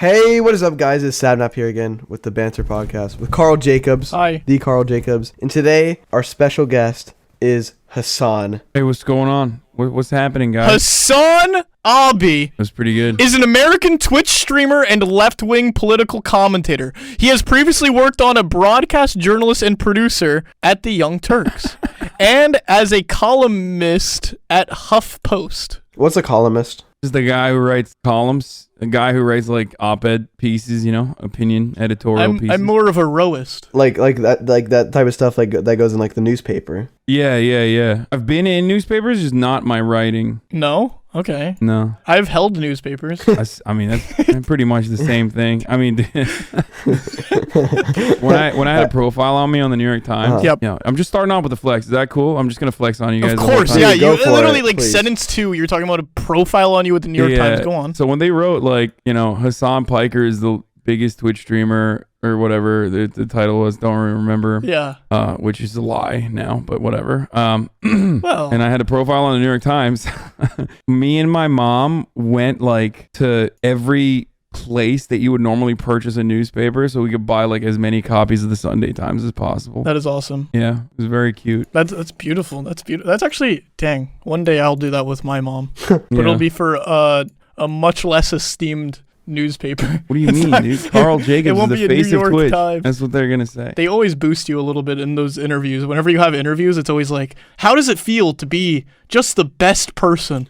Hey, what is up, guys? It's Sapnap here again with the Banter podcast with Karl Jacobs. Hi. The Karl Jacobs. And today, our special guest is Hasan. Hey, what's going on? What's happening, guys? Hasan Abi That's pretty good. is an American Twitch streamer and left-wing political commentator. He has previously worked on a broadcast journalist and producer at the Young Turks and as a columnist at HuffPost. What's a columnist? This is the guy who writes columns, a guy who writes like op-ed pieces, opinion editorial pieces. I'm more of a rowist. Like that type of stuff that goes in like the newspaper. Yeah. I've been in newspapers, just not my writing. No? Okay. No. I've held newspapers. That's pretty much the same thing. I mean, when I had a profile on me on the New York Times, Yep. I'm just starting off with a flex. Is that cool? I'm just gonna flex on you guys. Of the whole course, time. yeah. Go You for literally it, like please. sentence 2, you're talking about a profile on you with the New York Times. Go on. So when they wrote Hasan Piker is the biggest Twitch streamer or whatever the title was, don't remember. Yeah. Which is a lie now, but whatever. Well. And I had a profile on the New York Times. Me and my mom went to every place that you would normally purchase a newspaper so we could buy as many copies of the Sunday Times as possible. That is awesome. Yeah, it was very cute. That's beautiful. That's beautiful. That's actually, dang. One day I'll do that with my mom, but it'll be for a much less esteemed newspaper. What do you mean, dude? Karl Jacobs is the face of Twitch. Times. That's what they're gonna say. They always boost you a little bit in those interviews. Whenever you have interviews, it's always like, how does it feel to be just the best person?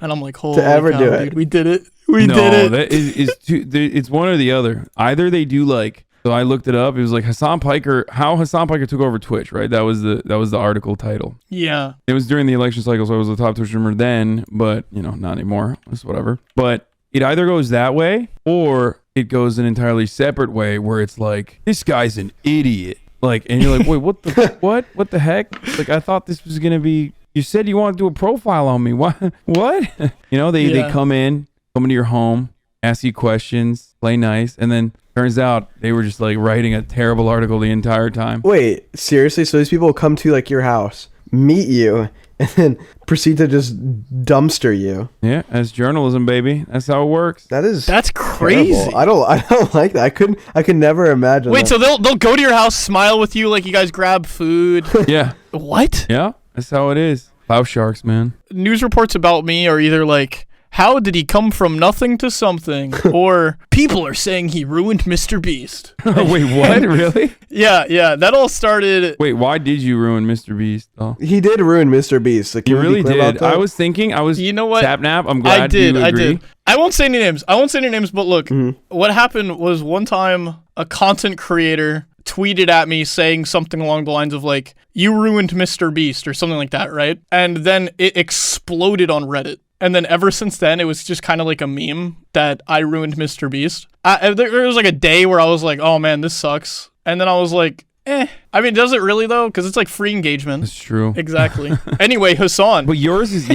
And I'm like, holy ever cow, do it. dude, we did it. We did it. That is it's one or the other. Either they do so I looked it up. It was Hasan Piker, how Hasan Piker took over Twitch, right? That was the article title. Yeah. It was during the election cycle, so I was the top Twitch streamer then, but not anymore. It's whatever. But it either goes that way or it goes an entirely separate way where it's this guy's an idiot. And you're wait, what the what the heck? I thought this was gonna be. You said you want to do a profile on me. What? They come into your home, ask you questions, play nice, and then turns out they were just writing a terrible article the entire time. Wait, seriously? So these people will come to your house, meet you, and then proceed to just dumpster you? Yeah, that's journalism, baby. That's how it works. That's crazy. Terrible. I don't like that. I could never imagine. Wait, that. so they'll go to your house, smile with you, you guys grab food. Yeah. What? Yeah, that's how it is. Plow sharks, man. News reports about me are either how did he come from nothing to something? Or people are saying he ruined Mr. Beast. Wait, what? Really? Yeah. That all started. Wait, why did you ruin Mr. Beast? Oh. He did ruin Mr. Beast. You really did. I was thinking, You know what? Sapnap, I'm glad you agree. I did. I won't say any names. But look, what happened was one time a content creator tweeted at me saying something along the lines of you ruined Mr. Beast or something like that, right? And then it exploded on Reddit. And then ever since then, it was just kind of like a meme that I ruined Mr. Beast. There was a day where I was oh man, this sucks. And then I was I mean, does it really though? Because it's free engagement. That's true. Exactly. Anyway, Hasan. But yours is,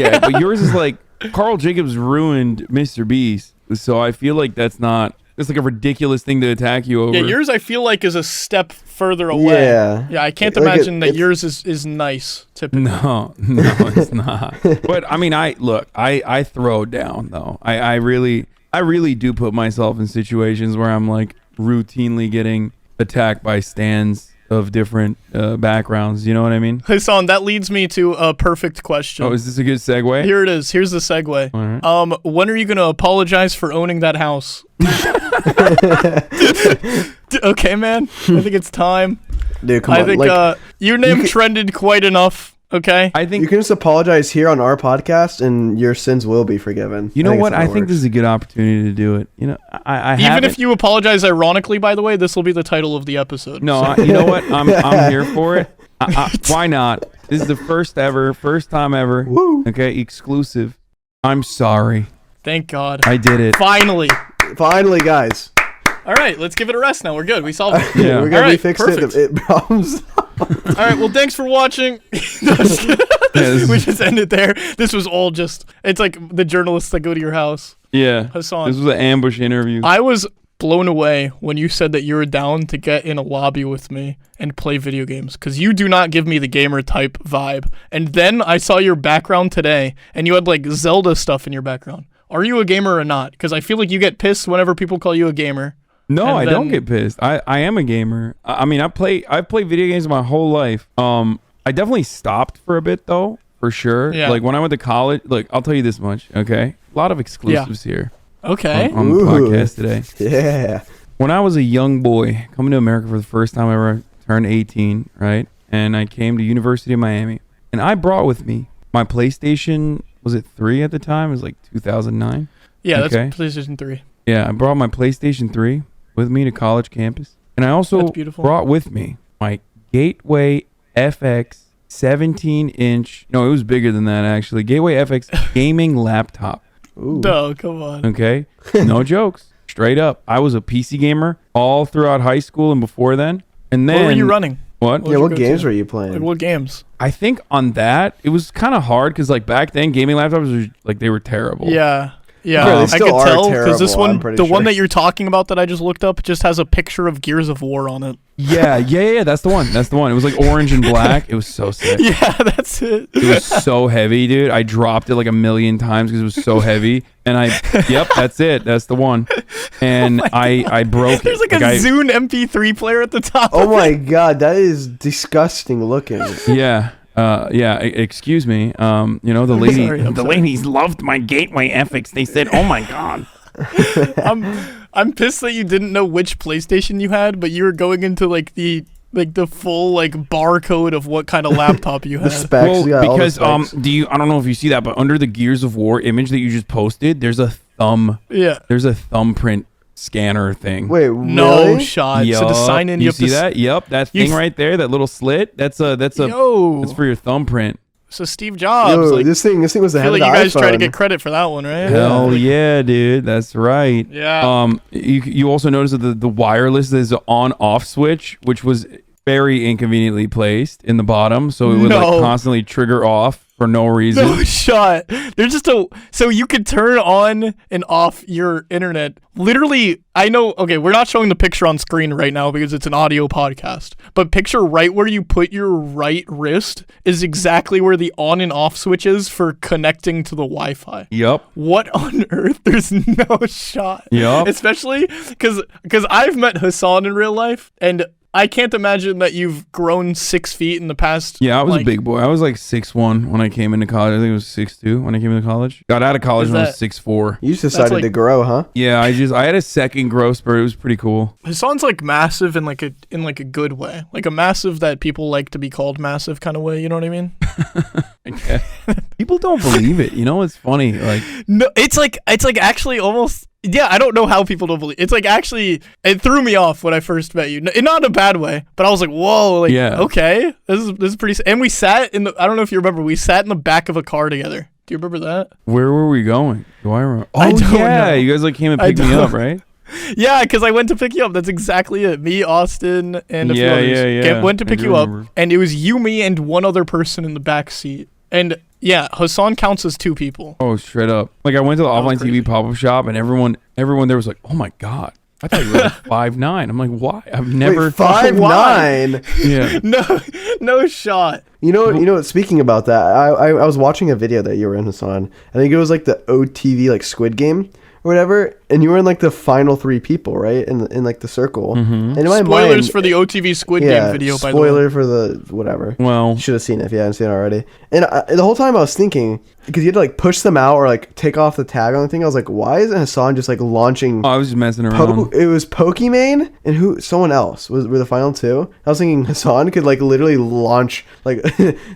Karl Jacobs ruined Mr. Beast. So I feel that's not, it's a ridiculous thing to attack you over. Yeah, yours I feel is a step further away. Yeah, I can't imagine that yours is nice, typically. No, it's not. But I mean, I throw down though. I really do put myself in situations where I'm routinely getting attacked by stans of different backgrounds. You know what I mean? Hasan, that leads me to a perfect question. Oh, is this a good segue? Here it is. Here's the segue. All right. When are you gonna apologize for owning that house? Okay, man. I think it's time. Dude, come on. I think your name trended quite enough. Okay. I think you can just apologize here on our podcast, and your sins will be forgiven. You know what? I think this is a good opportunity to do it. I even if you apologize ironically, by the way, this will be the title of the episode. No, you know what? I'm here for it. Why not? This is the first time ever. Woo. Okay, exclusive. I'm sorry. Thank God. I did it. Finally, guys. All right, let's give it a rest now. We're good. We solved it. Yeah, we fixed perfect. it. Problems. All right, well, thanks for watching. No, just kidding. We just ended there. This was all just, it's the journalists that go to your house. Yeah. Hasan. This was an ambush interview. I was blown away when you said that you were down to get in a lobby with me and play video games, because you do not give me the gamer type vibe. And then I saw your background today, and you had Zelda stuff in your background. Are you a gamer or not? Because I feel like you get pissed whenever people call you a gamer. No, And I then- don't get pissed. I am a gamer. I mean, I've played video games my whole life. I definitely stopped for a bit though, for sure. Yeah. Like when I went to college, look, I'll tell you this much, okay? A lot of exclusives here Okay. on the Ooh. podcast today. Yeah. When I was a young boy coming to America for the first time ever, I turned 18, right? And I came to University of Miami. And I brought with me my PlayStation, was it 3 at the time? It was like 2009. Yeah, Okay. that's PlayStation 3. Yeah, I brought my PlayStation 3 with me to college campus. And I also That's beautiful. brought with me my Gateway FX 17-inch. No, it was bigger than that, actually. Gateway FX gaming laptop. Ooh. No, come on. Okay? No jokes. Straight up. I was a PC gamer all throughout high school and before then. And then... What were you running? What? Yeah, What'd you what go games to? were you Like, playing? what games? I think on that, it was kind of hard because, like, back then, gaming laptops were, like, they were terrible. Yeah. Yeah, Bro, they I still could are tell because this terrible, I'm one, pretty the one sure. that you're talking about that I just looked up, just has a picture of Gears of War on it. Yeah. That's the one. That's the one. It was, like, orange and black. It was so sick. Yeah, that's it. It was so heavy, dude. I dropped it like 1,000,000 times because it was so heavy. And yep, that's it. That's the one. And I broke There's it. like a Zune MP3 player at the top. Oh of my it. god, that is disgusting looking. Yeah. Excuse me. You know, the lady, sorry, I'm the sorry. ladies loved my Gateway FX. They said, "Oh my god." I'm pissed that you didn't know which PlayStation you had, but you were going into like the full like barcode of what kind of laptop you The had. specs, Well, yeah, all the because specs. I don't know if you see that, but under the Gears of War image that you just posted, there's a thumbprint scanner thing. Wait, No really? shot. So to Yup. sign in, you have see to that? Yep, that you thing s- right there, that little slit. That's Yo. for your thumbprint. So Steve Jobs, Yo, like, this thing was the I head feel of like the you guys try to iPhone. get credit for that one, right? Hell yeah, dude. That's right. Yeah. You also notice that the wireless is an on-off switch, which was very inconveniently placed in the bottom, so it would like No. constantly trigger off for no reason. No shot. There's just so you could turn on and off your internet. Literally, I know. Okay, we're not showing the picture on screen right now because it's an audio podcast. But picture right where you put your right wrist is exactly where the on and off switch is for connecting to the Wi-Fi. Yup. What on earth? There's no shot. Yup. Especially because I've met Hasan in real life and I can't imagine that you've grown 6 feet in the past. Yeah, I was a like, big boy. I was like 6'1" when I came into college. I think it was 6'2" when I came into college. Got out of college when I was 6'4". You just decided like- to grow, huh? Yeah, I had a second growth spurt. It was pretty cool. Hasan's like massive in like a good way, like a massive that people like to be called massive kind of way. You know what I mean? People don't believe it. You know, it's funny. Like, No, it's like actually almost. Yeah, I don't know how people don't believe. It's like actually, it threw me off when I first met you. Not in a bad way, but I was like, whoa, like, Yeah. okay, this is pretty. And we sat in the. I don't know if you remember. We sat in the back of a car together. Do you remember that? where were we going? Do I remember? Oh, I don't yeah. know. You guys like came and I picked me don't- up, right? Yeah, because I went to pick you up. That's exactly it. Me, Austin, and a few Yeah, others yeah. went to I pick do you up, remember. and it was you, me, and one other person in the back seat. And yeah, Hasan counts as 2 people. Oh, straight up. Like I went to the was offline crazy. TV pop-up shop and everyone there was like, "Oh my god. I thought you were like 5'9". I'm like, "Why? I've never Wait, 5'9". Yeah. No shot. You know what? Speaking about that, I was watching a video that you were in, Hasan. I think it was like the OTV like Squid Game or whatever, and you were in like the final 3 people, right? In like the circle. Mm-hmm. And in my Spoilers mind, for the OTV Squid yeah, Game video, by the way. spoiler for the whatever. Well, You should have seen it if you hadn't seen it already. And the whole time I was thinking, because you had to like push them out or like take off the tag on the thing, I was like, why isn't Hasan just like launching? I was just messing around. It was Pokimane and someone else were the final 2. I was thinking Hasan could like literally launch like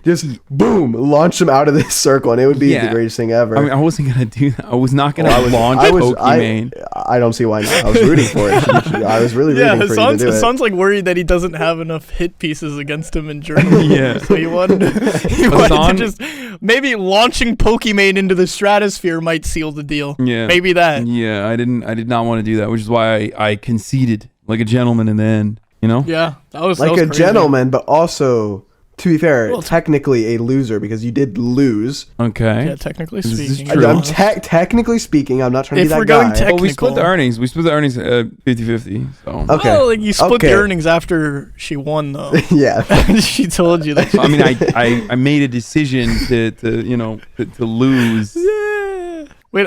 just boom launch them out of this circle and it would be Yeah. the greatest thing ever. I mean, I wasn't gonna do that. I was not gonna launch I Pokimane. I don't see why not. I was rooting for it. I was really Yeah, rooting for you to do it. Hasan's like worried that he doesn't have enough hit pieces against him in Germany. Yeah. So he wanted to Hasan- just maybe launching Pokimane into the stratosphere might seal the deal. Yeah. Maybe that. Yeah, I did not want to do that, which is why I conceded like a gentleman in the end. You know? Yeah, that was Like that was a crazy. gentleman, but also, to be fair, Well, technically a loser because you did lose. Okay. Yeah, technically This is speaking. true. I'm technically speaking, I'm not trying to If be that we're going guy. Well, we split the technical. earnings. We split the earnings 50-50. So Okay. Oh, like you split Okay. the earnings after she won, though. Yeah. She told you that. I mean, I made a decision to lose. Yeah. Wait,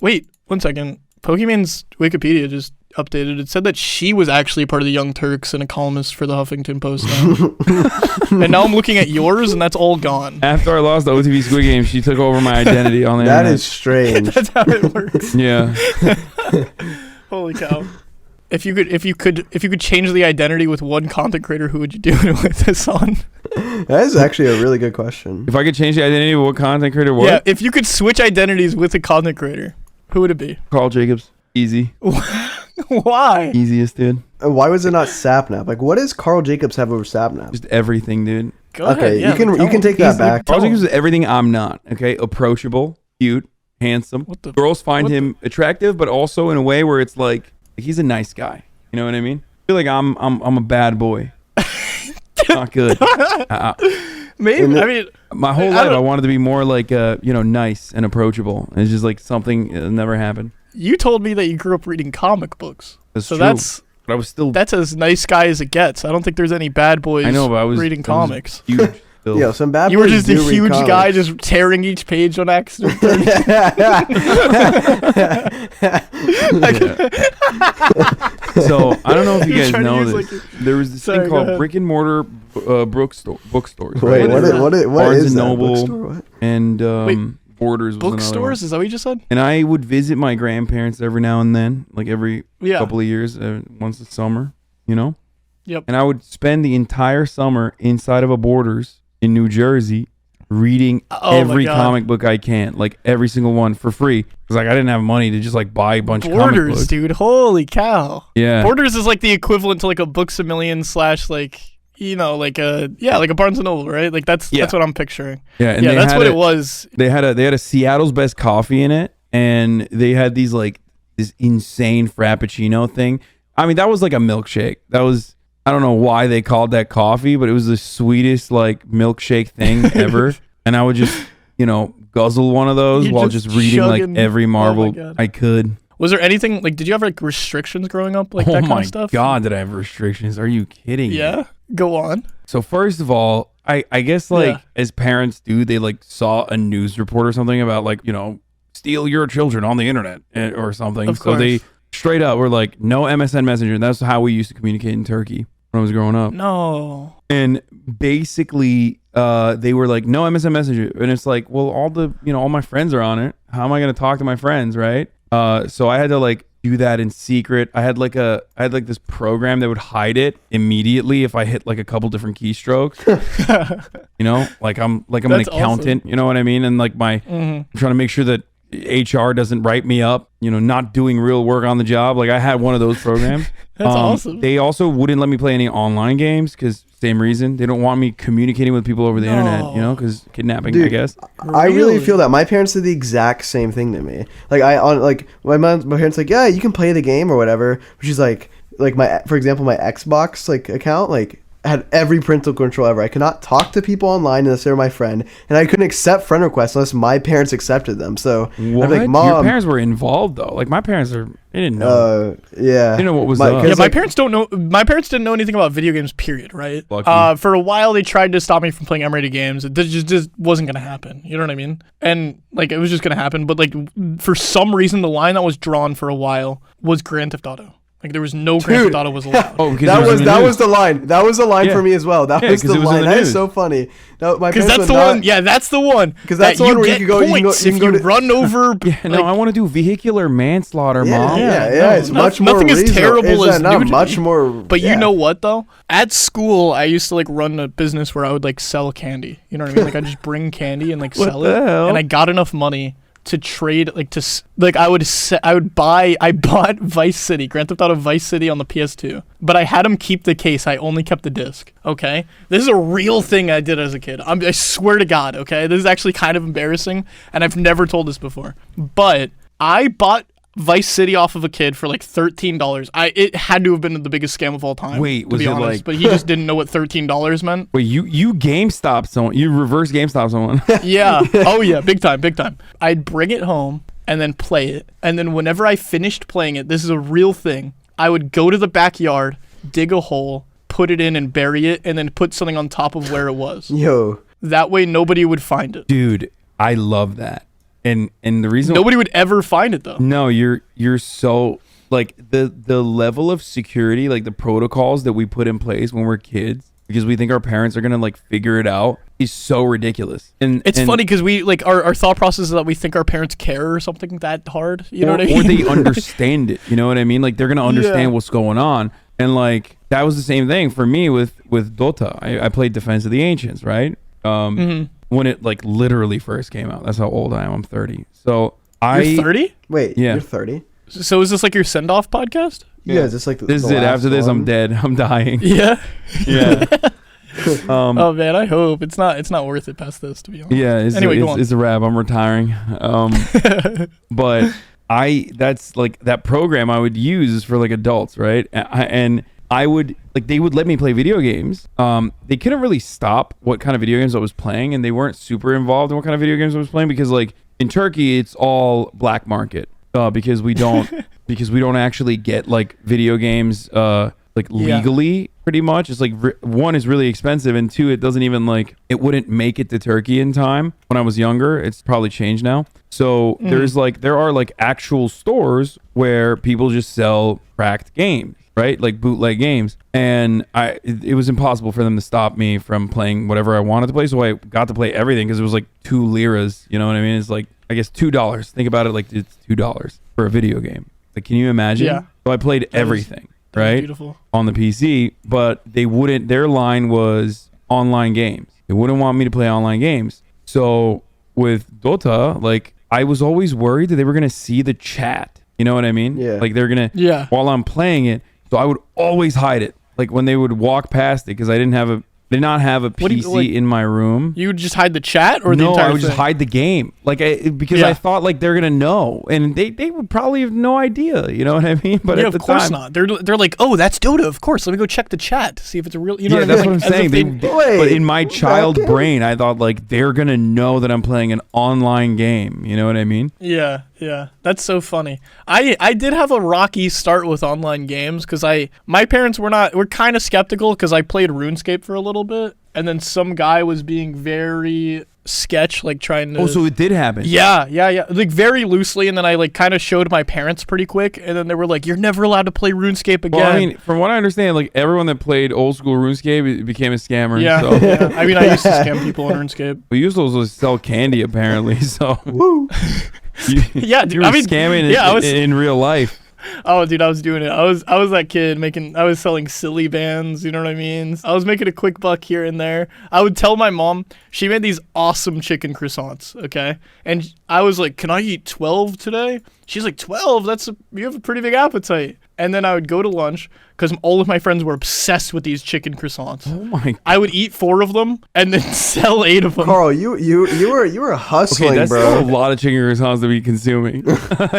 wait, 1 second. Pokemon's Wikipedia just updated. It said that she was actually part of the Young Turks and a columnist for the Huffington Post now. And now I'm looking at yours, and that's all gone. After I lost the OTV Squid Game, she took over my identity on the That internet. is strange. That's how it works. Yeah. Holy cow. If you could change the identity with one content creator, who would you do it with, Hasan? That is actually a really good question. If I could change the identity of what content creator was, Yeah, if you could switch identities with a content creator, who would it be? Carl Jacobs. Easy. Why? Easiest, dude. Why was it not Sapnap? Like, what does Carl Jacobs have over Sapnap? Just everything, dude. Go ahead. Okay, Yeah, you can take that back. Carl Jacobs is everything I'm not. Okay, approachable, cute, handsome. Girls find him attractive, but also in a way where it's like he's a nice guy. You know what I mean? I feel like I'm a bad boy. Not good. Maybe. I mean, my whole life I wanted to be more like nice and approachable. It's just like something that never happened. You told me that you grew up reading comic books. That's true. But I was still. That's as nice guy as it gets. I don't think there's any bad boys I was reading comics. Huge. Yeah, some bad. You were boys just a do read huge comics. guy just tearing each page on accident. So I don't know if you You're guys trying to know use, this. There was this Sorry, thing go called ahead. brick and mortar bookstores. Wait, right? what Barnes is and that? Noble Bookstore? What? and Wait, Borders. Was another one. Bookstores? Is that what you just said? And I would visit my grandparents every now and then, like every Yeah. couple of years, once a summer, you know? Yep. And I would spend the entire summer inside of a Borders in New Jersey reading Oh my every God. comic book I can, like every single one for free. Because like I didn't have money to just like buy a bunch of comic Borders, books. dude. Holy cow. Yeah. Borders is like the equivalent to like a Books A Million / like, like a Barnes and Noble, right? Like that's what I'm picturing. Yeah, and Yeah, they that's had what it was. They had a Seattle's Best coffee in it, and they had these like this insane frappuccino thing. I mean, that was like a milkshake. That was, I don't know why they called that coffee, but it was the sweetest like milkshake thing ever. And I would just, guzzle one of those You while just just reading chugging- like every Marvel God. I could. Was there anything like? Did you have like restrictions growing up, like Oh that kind my of stuff? God, did I have restrictions? Are you kidding me? Yeah. Go on. So first of all, I guess like Yeah. as parents do, they like saw a news report or something about like, steal your children on the internet or something. Of So they course. straight up were like, no MSN Messenger. That's how we used to communicate in Turkey when I was growing up. No. And basically, they were like, no MSN Messenger. And it's like, well, all my friends are on it. How am I going to talk to my friends, right? So I had to like do that in secret. I had like this program that would hide it immediately if I hit like a couple different keystrokes. Like I'm an That's accountant, you know what I mean? And like I'm trying to make sure that HR doesn't write me up, not doing real work on the job. Like I had one of those programs. That's awesome. They also wouldn't let me play any online games because same reason. They don't want me communicating with people over the internet, because kidnapping, I Dude, guess. I really feel that my parents did the exact same thing to me. Like my parents like, yeah, you can play the game or whatever. Which is like for example, my Xbox like account like had every parental control ever. I could not talk to people online unless they were my friend, and I couldn't accept friend requests unless my parents accepted them. So What? I'd be like, Mom, Your parents were involved though. Like my parents they didn't know. yeah, They didn't know what was My- up. 'cause, Yeah, my like- parents don't know. My parents didn't know anything about video games. Period. Right. Lucky. For a while, they tried to stop me from playing M-rated games. It just wasn't gonna happen. You know what I mean? And like it was just gonna happen. But like for some reason, the line that was drawn for a while was Grand Theft Auto. Like there was no Grand Dude. Theft Auto was allowed. Oh, because that it was in the that news. was the line. That was the line Yeah. for me as well. That Yeah, was 'cause the it was in line. the That is news. so funny. No, my Because parents that's the would not- one. Yeah, that's the one. 'Cause that's that the one where you get could go- you can go- points you can if go you to- run over. Yeah, no, I want to do vehicular manslaughter, Mom. Yeah. It's no, much more nothing as reasonable. terrible Is as that not nudity. much more. But yeah. you know what though? At school, I used to like run a business where I would like sell candy. You know what I mean? Like I just bring candy and like sell the it. hell? And I got enough money to trade I bought Vice City, Grand Theft Auto Vice City on the PS2. But I had him keep the case. I only kept the disc. Okay? This is a real thing I did as a kid. I swear to God, okay? This is actually kind of embarrassing and I've never told this before. But I bought Vice City off of a kid for like $13. It had to have been the biggest scam of all time. Wait, to was be it honest, like- but he just didn't know what $13 meant. Wait, you GameStop someone? You reverse GameStop someone? Yeah. Oh yeah, big time. I'd bring it home and then play it. And then whenever I finished playing it, this is a real thing, I would go to the backyard, dig a hole, put it in and bury it, and then put something on top of where it was. Yo, That way nobody would find it. Dude, I love that. And the reason Nobody would ever find it though. No, you're so like the level of security, like the protocols that we put in place when we're kids because we think our parents are gonna like figure it out is so ridiculous. And it's funny because we like our thought process is that we think our parents care or something that hard. You know what I mean? Or they understand it. You know what I mean? Like they're gonna understand what's going on. And like that was the same thing for me with Dota. I played Defense of the Ancients, right? When it like literally first came out. That's how old I am. I'm 30. So You're 30? Wait, Yeah. you're 30? So is this like your send off podcast? Yeah, is this like this is the it. last After this, one? I'm dead. I'm dying. Yeah. Yeah. Oh man, I hope it's not worth it past this, to be honest. Yeah. Anyway, go on. It's a wrap. I'm retiring. But that's like that program I would use is for like adults, right? And I would like they would let me play video games. They couldn't really stop what kind of video games I was playing, and they weren't super involved in what kind of video games I was playing because like in Turkey it's all black market because we don't actually get like video games like legally pretty much. It's like one is really expensive and two it doesn't even like it wouldn't make it to Turkey in time when I was younger. It's probably changed now. So there are like actual stores where people just sell cracked games, right? Like bootleg games. And it was impossible for them to stop me from playing whatever I wanted to play. So I got to play everything because it was like 2 liras. You know what I mean? It's like, I guess $2. Think about it like it's $2 for a video game. Like, can you imagine? Yeah. So I played everything, right? Beautiful. On the PC, but their line was online games. They wouldn't want me to play online games. So with Dota, like, I was always worried that they were going to see the chat. You know what I mean? Yeah. Like they're going to, while I'm playing it. So I would always hide it. Like when they would walk past it, because I did not have a PC in my room. You would just hide the chat or the entire thing? No, I would just hide the game. Like because I thought like they're gonna know, and they would probably have no idea. You know what I mean? But at the time, of course not. They're like, oh, that's Dota. Of course, let me go check the chat to see if it's a real. You know yeah, what I that's mean? what I'm saying. But in my child brain, I thought like they're gonna know that I'm playing an online game. You know what I mean? Yeah. That's so funny. I did have a rocky start with online games because my parents were kind of skeptical because I played RuneScape for a little bit, and then some guy was being very sketch, like trying to. Oh, so it did happen. Yeah. Like very loosely, and then I like kind of showed my parents pretty quick, and then they were like, "You're never allowed to play RuneScape again." Well, I mean, from what I understand, like everyone that played old school RuneScape became a scammer. Yeah. So. Yeah. I mean, I used to scam people on RuneScape. We used to also sell candy apparently. So. Woo. Yeah, dude, you were scamming in real life. Oh, dude, I was doing it. I was that kid I was selling silly bands, you know what I mean? I was making a quick buck here and there. I would tell my mom, she made these awesome chicken croissants, okay? And I was like, can I eat 12 today? She's like, 12? You have a pretty big appetite. And then I would go to lunch because all of my friends were obsessed with these chicken croissants. Oh my God. I would eat 4 of them and then sell 8 of them. Carl, you were hustling, Okay, that's bro. still a lot of chicken croissants to be consuming.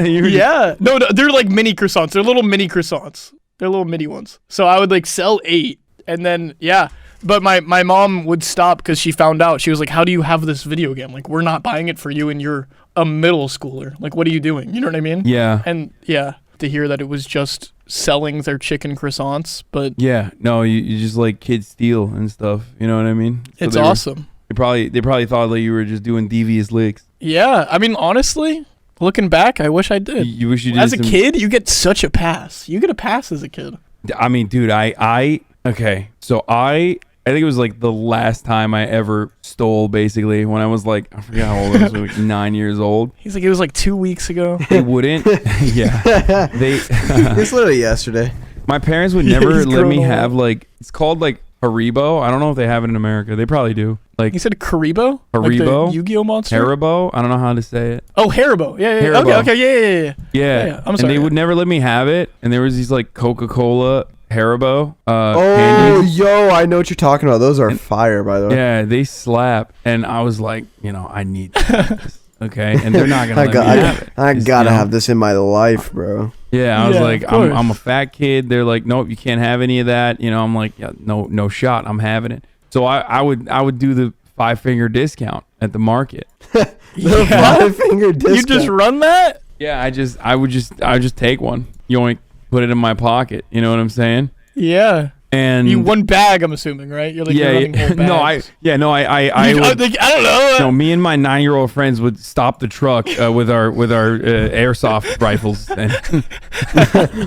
Yeah. No, they're like mini croissants. They're little mini croissants. They're little mini ones. So I would like sell 8 and then, yeah. But my mom would stop because she found out. She was like, how do you have this video game? Like, we're not buying it for you and you're a middle schooler. Like, what are you doing? You know what I mean? Yeah. And yeah, to hear that it was just selling their chicken croissants. But yeah, no, you just like kids steal and stuff. You know what I mean? So it's awesome. They probably thought like you were just doing devious licks. Yeah. I mean, honestly, looking back, I wish I did. You wish you did. As a kid, you get such a pass. You get a pass as a kid. I mean, dude, okay. So I think it was like the last time I ever stole, basically, when I was like, I forget how old I was, like 9 years old. He's like, it was like 2 weeks ago. They wouldn't. Yeah. It's literally yesterday. My parents would never let me have like, it's called like Haribo. I don't know if they have it in America. They probably do. Like you said Haribo? Haribo? Like the Yu-Gi-Oh monster? Haribo? I don't know how to say it. Oh, Haribo. Yeah. Haribo. Okay. Yeah. I'm sorry. And they would never let me have it. And there was these like Coca-Cola Haribo candies. Yo, I know what you're talking about. Those are fire, by the way. Yeah, they slap. And I was like, I need this. Okay, and they're not gonna let me have it. I gotta have this in my life, bro. Yeah, I was like, I'm a fat kid. They're like, nope, you can't have any of that. I'm like, yeah, no shot. I'm having it. So I would do the 5-finger discount at the market. The 5-finger discount. You just run that? Yeah, I would just take one. Yoink, put it in my pocket. You know what I'm saying? Yeah. And You one bag, I'm assuming, right? You're like you're running whole bags. I would, I don't know. no, me and my 9-year-old friends would stop the truck with our airsoft rifles and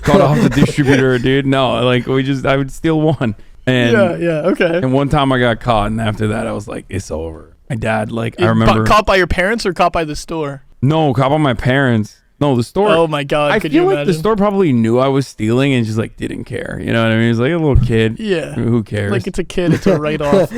cut off the distributor, dude. No, like I would steal one. And okay. And one time I got caught, and after that I was like, it's over. My dad, like, I remember. Caught by your parents or caught by the store? No, caught by my parents. No, the store. Oh my God! I could feel you like imagine? the store probably knew I was stealing and just like didn't care. You know what I mean? It's like a little kid. Yeah. Who cares? Like it's a kid. It's a write-off.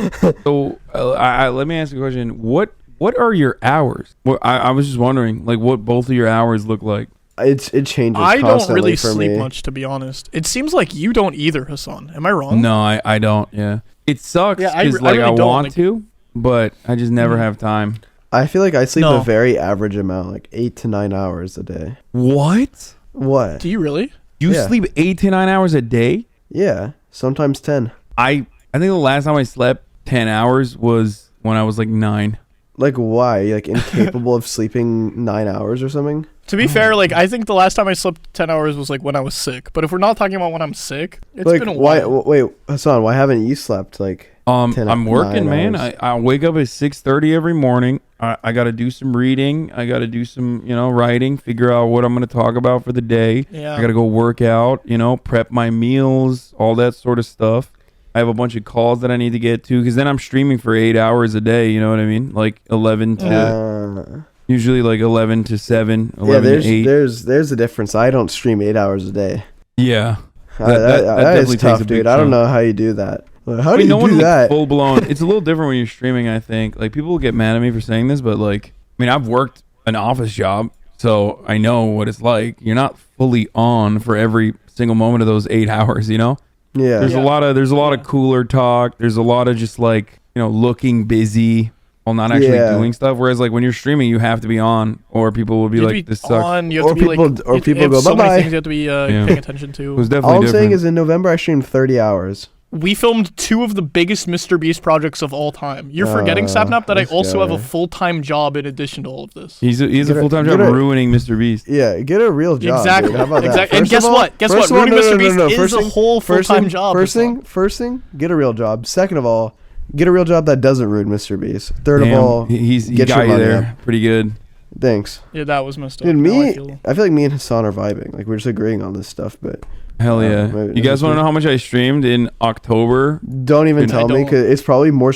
So let me ask you a question. What are your hours? I was just wondering, like, what both of your hours look like. It changes. I don't constantly really for sleep me. much, to be honest. It seems like you don't either, Hasan. Am I wrong? No, I don't. Yeah, it sucks Yeah, I because really don't, want like- to, but I just never have time. I feel like I sleep No. a very average amount, like 8 to 9 hours a day. What? What? Do you really? You Yeah. sleep 8 to 9 hours a day? Yeah, sometimes 10. I think the last time I slept 10 hours was when I was like 9. Like why? You like incapable of sleeping 9 hours or something? To be fair, like I think the last time I slept 10 hours was like when I was sick. But if we're not talking about when I'm sick, it's Like been a why? while. Wait, Hassan, why haven't you slept like? 10 I'm working, 9 man. hours? I wake up at 6:30 every morning. I got to do some reading. I got to do some, writing, figure out what I'm going to talk about for the day. Yeah. I got to go work out, prep my meals, all that sort of stuff. I have a bunch of calls that I need to get to because then I'm streaming for 8 hours a day. You know what I mean? Like 11 to usually like 11 to 7, 11 to 8. there's a difference. I don't stream 8 hours a day. Yeah. That definitely is takes tough, a big dude. I don't chunk. know how you do that. How I mean, do no you do one that? full blown. It's a little different when you're streaming. I think like people will get mad at me for saying this, but like, I mean, I've worked an office job, so I know what it's like. You're not fully on for every single moment of those 8 hours. Yeah. There's a lot of cooler talk. There's a lot of just like looking busy while not actually doing stuff. Whereas like when you're streaming, you have to be on, or people will be You have like, to "This sucks." on, you have Or to be people- like, or people you have go, so many "Bye-bye." things you have to be paying attention It to. was definitely All I'm different. saying is in November I streamed 30 hours. We filmed 2 of the biggest Mr. Beast projects of all time. You're forgetting, Sapnap, that I this also have a guy. full-time job in addition to all of this. he's a Get a- full time get job a- ruining Mr. Beast. Yeah, get a real job. Exactly. Dude. How about that? Exactly. And First guess of all- what? Guess first what? of all, Ruining Mr. Beast is a whole full-time job. First thing, get a real job. Second of all, get a real job that doesn't ruin Mr. Beast. Third Damn, of all, he get got your you money there up. pretty good. Thanks. Yeah, that was messed up. Dude, Now I feel like me and Hasan are vibing. Like we're just agreeing on this stuff, but Hell yeah. maybe You guys that's want to it. know how much I streamed in October? don't even Dude, tell me don't. because it's probably more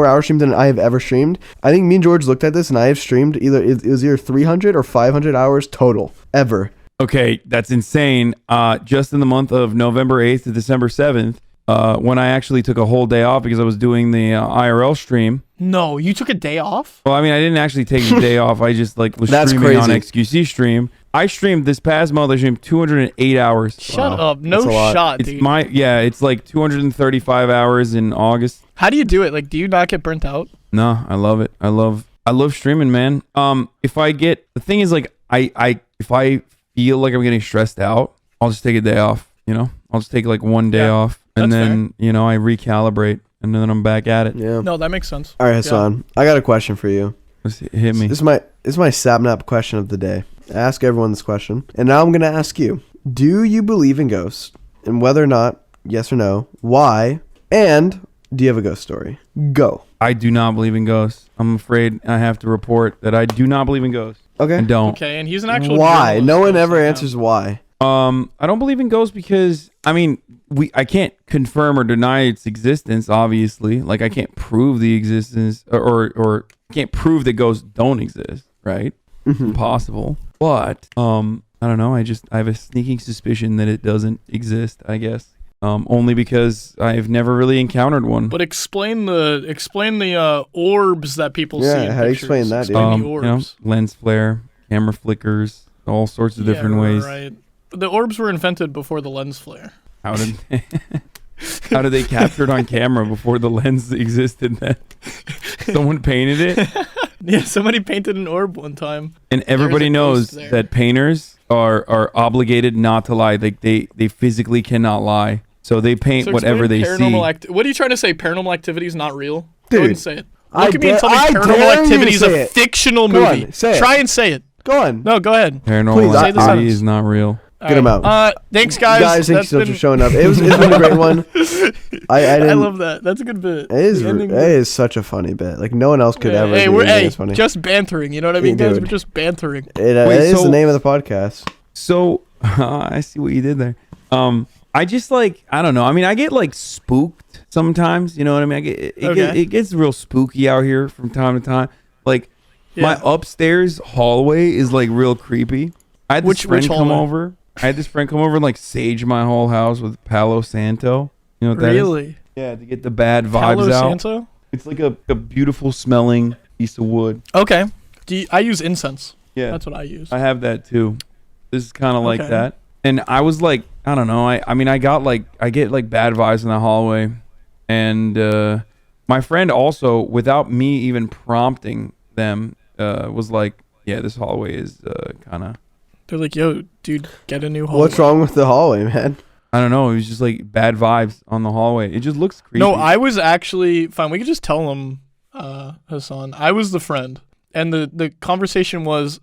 hours streamed than I have ever streamed. I think me and George looked at this and I have streamed it was either 300 or 500 hours total ever. Okay, that's insane. Just in the month of November 8th to December 7th, when I actually took a whole day off because I was doing the IRL stream. No, you took a day off? Well, I mean, I didn't actually take the day off. I just like was That's streaming on crazy. XQC stream. I streamed this past month. I streamed 208 hours. Shut up. No That's a lot. shot, It's dude. it's like 235 hours in August. How do you do it? Like, do you not get burnt out? No, I love it. I love streaming, man. If I get the thing is like if I feel like I'm getting stressed out, I'll just take a day off. I'll just take like one day Yeah, off, and that's then I recalibrate, and then I'm back at it. Yeah. No, that makes sense. All right, Hasan. I got a question for you. Let's hit me. This is my Sapnap question of the day. I ask everyone this question, and now I'm gonna ask you: do you believe in ghosts? And whether or not, yes or no, why? And do you have a ghost story? Go. I do not believe in ghosts. I'm afraid I have to report that I do not believe in ghosts. Okay. I don't. Okay, and he's an actual Why? journalist, No one so ever yeah. answers why. I don't believe in ghosts because I can't confirm or deny its existence. Obviously, like I can't prove the existence or can't prove that ghosts don't exist. Right? Impossible. But I don't know. I have a sneaking suspicion that it doesn't exist. I guess. Only because I've never really encountered one. But explain the orbs that people see. Yeah, in how do you pictures. explain that, dude? Explain the orbs. Lens flare, camera flickers, all sorts of different ways. Right. The orbs were invented before the lens flare. How did how did they capture it on camera before the lens existed? Then someone painted it, Yeah, somebody painted an orb one time. and everybody There's a knows ghost there. that painters are obligated not to lie. Like they physically cannot lie, so they paint So whatever they explain see. what are you trying to say? Paranormal Activity is not real? Go Dude, ahead and say it. I Look at me and dare- tell me I Paranormal dare you Activity to is say a it. fictional Go movie. on, say it. Try and say it. Go on. No, go ahead. Paranormal Please, say the activity sentence. is not real. Get him out. Thanks, guys. Guys, thank you That's so much for been- showing up. It's been a great one. I I love that. That's a good bit. It The ending bit. is such a funny bit. Like no one else could ever. Hey, do we're anything as funny. just bantering. You know what I mean, Yeah, guys? dude. We're just bantering. It Wait, is so- the name of the podcast. So I see what you did there. I just like I don't know. I mean, I get like spooked sometimes. You know what I mean? It gets real spooky out here from time to time. Like my upstairs hallway is like real creepy. I had this friend come over. I had this friend come over and like sage my whole house with Palo Santo. You know what that is? Really? Yeah, to get the bad vibes Palo out. Santo? It's like a beautiful smelling piece of wood. Okay. I use incense. Yeah, That's what I use. I have that too. This is kind of like Okay. that. And I was like, I don't know. I mean, I get like bad vibes in the hallway, and my friend also, without me even prompting them, was like, yeah, this hallway is kind of. They're like, yo, dude, get a new hallway. What's wrong with the hallway, man? I don't know. It was just like bad vibes on the hallway. It just looks creepy. No, I was actually fine. We could just tell them, Hasan. I was the friend, and the conversation was,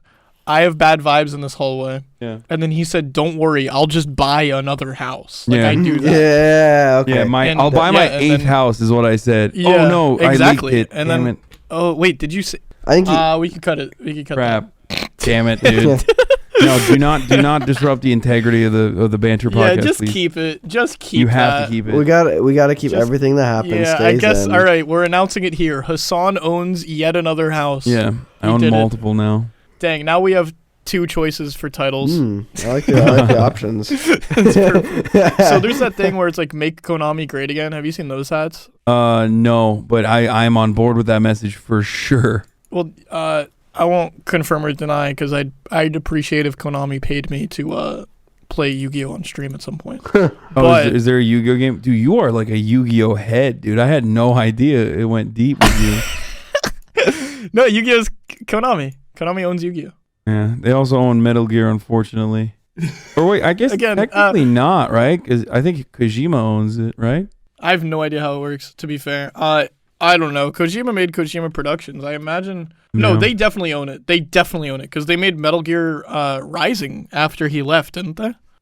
I have bad vibes in this hallway. Yeah. And then he said, "Don't worry, I'll just buy another house." Like Yeah. I do that. Yeah. Okay. Yeah, And- I'll buy my yeah, and 8th then- house is what I said. Yeah, Oh no, exactly. I leaked it. And Damn then- it. Oh wait, did you say? I think. We could cut it. We could cut Crap. Damn it, dude. No, do not disrupt the integrity of the banter that. Yeah, podcast. just please. keep it. Just keep. You have that. to keep it. we got to keep Just- everything that happens. Yeah, stays I guess. in. All right, we're announcing it here. Hasan owns yet another house. Yeah, I You own did it. multiple now. Dang. Now we have 2 choices for titles. I like the options. So there's that thing where it's like make Konami great again. Have you seen those hats? No, but I am on board with that message for sure. Well, I won't confirm or deny because I'd appreciate if Konami paid me to play Yu-Gi-Oh on stream at some point. Oh, But- is there a Yu-Gi-Oh game? Dude, you are like a Yu-Gi-Oh head, dude. I had no idea it went deep with you. No, Yu-Gi-Oh's Konami. Konami owns Yu-Gi-Oh. Yeah, they also own Metal Gear, unfortunately. Or wait, I guess Again, technically not, right? Because I think Kojima owns it, right? I have no idea how it works, to be fair. I don't know. Kojima made Kojima Productions. I imagine. No, Yeah. they definitely own it. They definitely own it because they made Metal Gear Rising after he left, didn't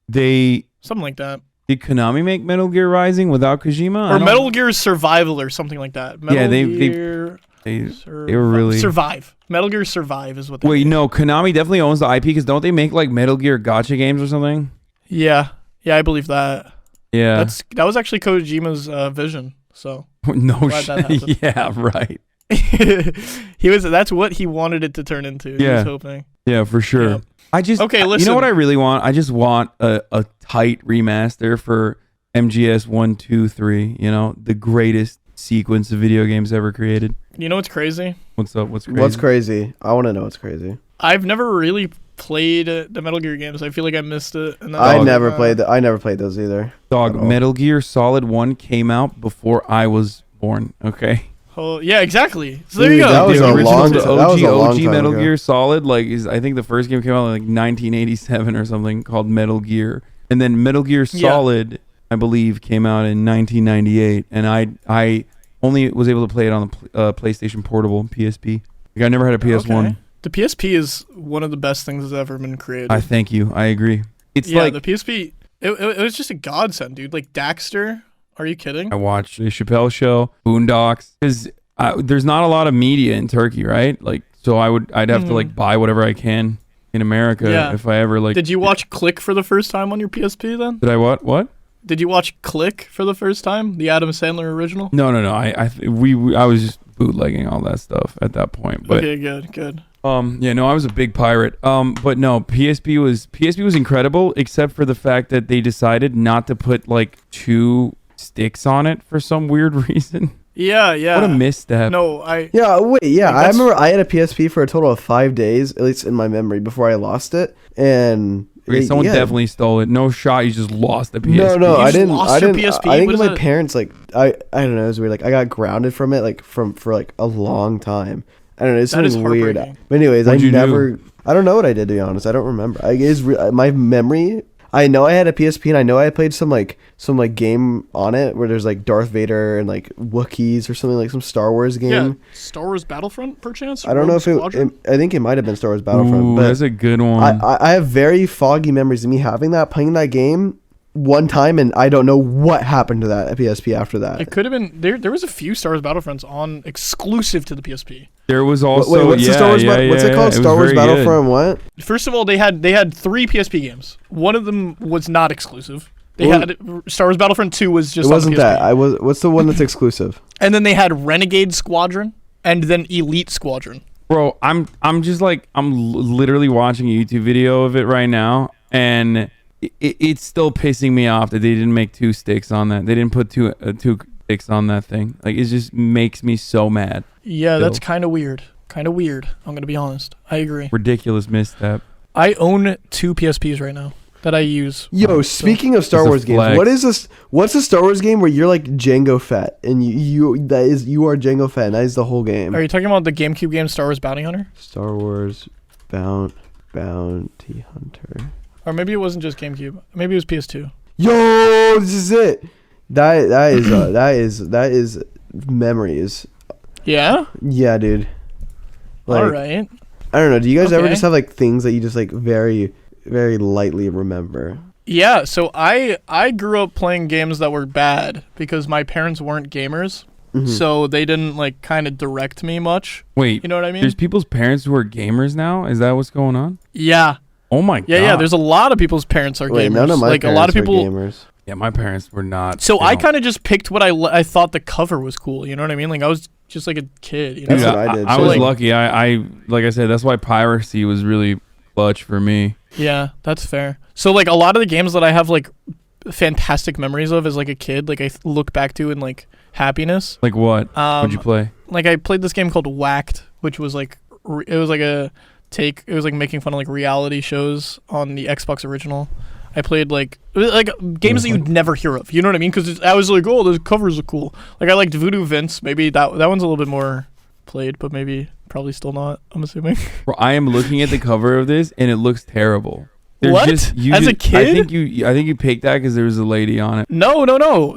they? Something like that. Did Konami make Metal Gear Rising without Kojima? I Or don't- Metal Gear Survival or something like that. Metal Yeah, they- Gear they were really. Survive. Metal Gear Survive is what they Wait, made. no, Konami definitely owns the IP because don't they make like Metal Gear gotcha games or something? Yeah, I believe that. Yeah. That was actually Kojima's vision. So No glad that shit. happened. Yeah, right. that's what he wanted it to turn into. He Yeah. was hoping. Yeah, for sure. Yeah. I just Okay, You know listen. what I really want? I just want a tight remaster for MGS 1, 2, 3. You know, the greatest sequence of video games ever created. You know what's crazy? What's up? What's crazy? What's crazy? I want to know what's crazy. I've never really played the Metal Gear games. I feel like I missed it. And then I never played those either. Dog, at all. Metal Gear Solid 1 came out before I was born, okay? Oh, yeah, exactly. So there you Dude, go. that was The a original, long the ti- that was a long OG time Metal ago. Gear Solid, like, I think the first game came out in like 1987 or something called Metal Gear. And then Metal Gear Yeah. Solid, I believe, came out in 1998. And I only was able to play it on the PlayStation Portable, PSP. Like, I never had a PS1. Okay. The PSP is one of the best things that's ever been created. I thank you. I agree. It's yeah, like, the PSP, it was just a godsend, dude. Like Daxter. Are you kidding? I watched the Chappelle Show, Boondocks, because there's not a lot of media in Turkey, right? Like, so I'd have to like buy whatever I can in America Yeah. if I ever like. Did you watch Click for the first time on your PSP then? Did I what? What? Did you watch Click for the first time? The Adam Sandler original? No. I was just bootlegging all that stuff at that point. But Okay, good. yeah, no, I was a big pirate. But no, PSP was incredible, except for the fact that they decided not to put like 2 sticks on it for some weird reason. Yeah. What a misstep. No, Yeah, wait, yeah. Like, I that's- remember I had a PSP for a total of 5 days, at least in my memory, before I lost it. And Okay, someone yeah. definitely stole it. No shot. You just lost the PSP. No, You I just didn't. lost I your didn't. PSP? I think What is my that? parents like. I don't know. It was weird. Like I got grounded from it, like for like a long time. I don't know. It's That is something weird. heartbreaking. But anyways, What'd I you never. I don't know what I did, to be honest. I don't remember. My memory. I know I had a PSP and I know I played some game on it where there's like Darth Vader and like Wookiees or something, like some Star Wars game. Yeah, Star Wars Battlefront, perchance. I don't know if I think it might have been Star Wars Battlefront. Ooh, but that's a good one. I have very foggy memories of me playing that game one time, and I don't know what happened to that PSP after that. It could have been there was a few Star Wars Battlefronts on exclusive to the PSP. There was also wait, what's the Star Wars what's it called? Star Wars Battlefront what? First of all, they had 3 PSP games. One of them was not exclusive. They had Star Wars Battlefront 2 was just. It wasn't on the PSP. that. What's the one that's exclusive? And then they had Renegade Squadron and then Elite Squadron. Bro, I'm just like literally watching a YouTube video of it right now, and it's still pissing me off that they didn't make 2 sticks on that. They didn't put two sticks on that thing. Like, it just makes me so mad. Yeah, that's kind of weird. I'm gonna be honest. I agree. Ridiculous misstep. I own 2 PSPs right now that I use. Yo, speaking of Star Wars games, what is this? What's a Star Wars game where you're like Jango Fett and you are Jango Fett and that is the whole game? Are you talking about the GameCube game Star Wars Bounty Hunter? Star Wars Bounty Hunter. Or maybe it wasn't just GameCube. Maybe it was PS2. Yo, this is it. That is memories. Yeah? Yeah, dude. Like, all right. I don't know. Do you guys ever Okay. just have like things that you just like very, very lightly remember? Yeah, so I grew up playing games that were bad because my parents weren't gamers. Mhm. So they didn't like kind of direct me much. Wait, You know what I mean? there's people's parents who are gamers now? Is that what's going on? Yeah. Oh my god. Yeah, there's a lot of people's parents are Wait, gamers. none of my like a parents lot of were people gamers. Yeah, my parents were not. So they I don't- kind of just picked what I thought the cover was cool, you know what I mean? Like I was just like a kid, you know. That's Dude, what I did. I So, was like- lucky. I like I said, that's why piracy was really clutch for me. Yeah, that's fair. So like a lot of the games that I have like fantastic memories of as like a kid, like I look back to in like happiness. Like what? What'd you play? Like I played this game called Whacked, which was like it was like making fun of like reality shows on the Xbox original. I played like games that you'd never hear of. You know what I mean? Because I was like, oh, those covers are cool. Like I liked Voodoo Vince. Maybe that one's a little bit more played, but maybe probably still not. I'm assuming. Bro, I am looking at the cover of this and it looks terrible. There's What? As a kid? I think you picked that because there was a lady on it. No,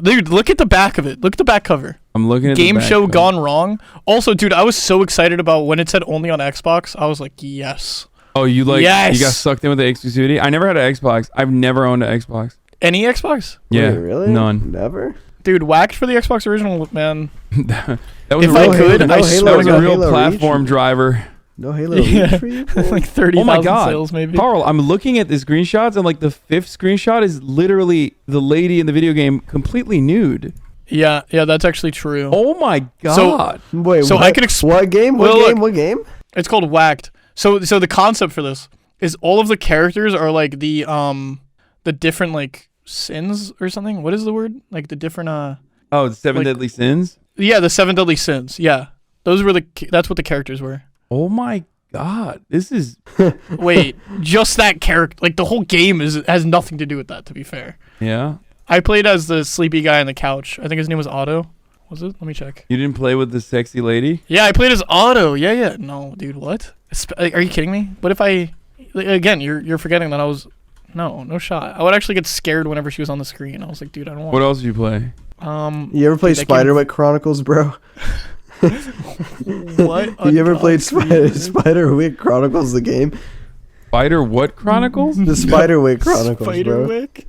dude. Look at the back of it. Look at the back cover. I'm looking at Game the back show cover. gone wrong. Also, dude, I was so excited about when it said only on Xbox. I was like, yes. Oh, you like Yes. you got sucked in with the exclusivity? I never had an Xbox. I've never owned an Xbox. Any Xbox? Yeah, Wait, really? none. Never. Dude, Whacked for the Xbox original, man. that was If a I real, could, no I Halo- swear that was to a God. real Halo platform Reach? driver. No Halo Yeah. Reach for you? Like 30,000 Oh my god, sales, maybe. Carl! I'm looking at the screenshots and like the 5th screenshot is literally the lady in the video game completely nude. Yeah, that's actually true. Oh my god! Wait, So what? I could what game? What Well, game? look. What game? It's called Whacked. So the concept for this is all of the characters are like the different like sins or something. What is the word? Like the different Oh, the 7 like- Deadly Sins. yeah, the 7 deadly sins. Yeah. Those were that's what the characters were. Oh my god! This is Wait, just that character, like the whole game has nothing to do with that, to be fair. yeah. I played as the sleepy guy on the couch. I think his name was Otto. Was it? Let me check. You didn't play with the sexy lady. Yeah, I played as Otto. Yeah. No, dude, what? Are you kidding me? What if again, you're forgetting that I was no shot. I would actually get scared whenever she was on the screen. I was like, dude, I don't want What else did you play? You ever play dude, that game- Spiderwick Chronicles, bro? what? You ever played Spider? Spiderwick Chronicles, the game? Spider what Chronicles? The Spiderwick Chronicles, bro. Spiderwick?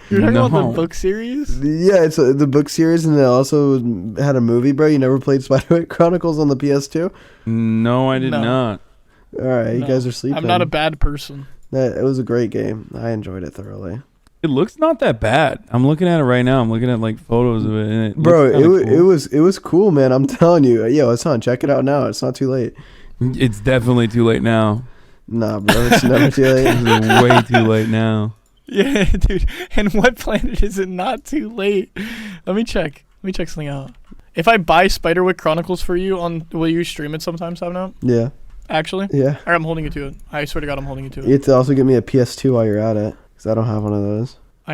You're talking about No. the book series? Yeah, it's the book series, and it also had a movie, bro. You never played Spiderwick Chronicles on the PS2? No, I did No. not. All right, you No, guys are sleeping. I'm not a bad person. It was a great game. I enjoyed it thoroughly. It looks not that bad. I'm looking at it right now. I'm looking at like photos of it, and it Bro, looks kinda cool. it was cool, man. I'm telling you. Yo, Hasan, check it out now. It's not too late. It's definitely too late now. Nah, bro, it's never too late. It's way too late now. Yeah, dude. And what planet is it not too late? Let me check something out. If I buy Spiderwick Chronicles for you, will you stream it sometime, Sapnap? Yeah, Actually? yeah. Alright, I'm holding you to it. I swear to God, I'm holding you to You it. have to also get me a PS2 while you're at it, because I don't have one of those. I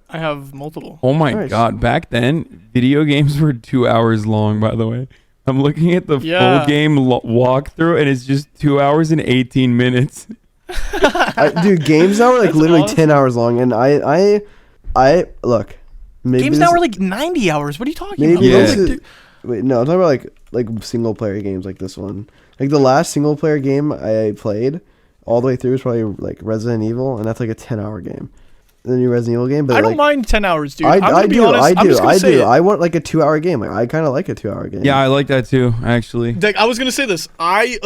have multiple. Oh my Nice. god! Back then, video games were 2 hours long. By the way, I'm looking at the Yeah. full game walkthrough, and it's just 2 hours and 18 minutes. Dude, games now are like That's literally awesome. 10 hours long, and I look. Maybe Games this- now are like 90 hours. What are you talking maybe about? Yeah. this Like, is- dude, wait, no, I'm talking about like single player games like this one. Like the last single player game I played all the way through was probably like Resident Evil, and that's like a 10-hour game. The new Resident Evil game, but I don't like, mind 10 hours, dude. I I'm gonna be do, honest. I'm just gonna I say do. it. I want like a 2-hour game. Like I kind of like a 2-hour game. Yeah, I like that too, actually. Like, I was gonna say this. I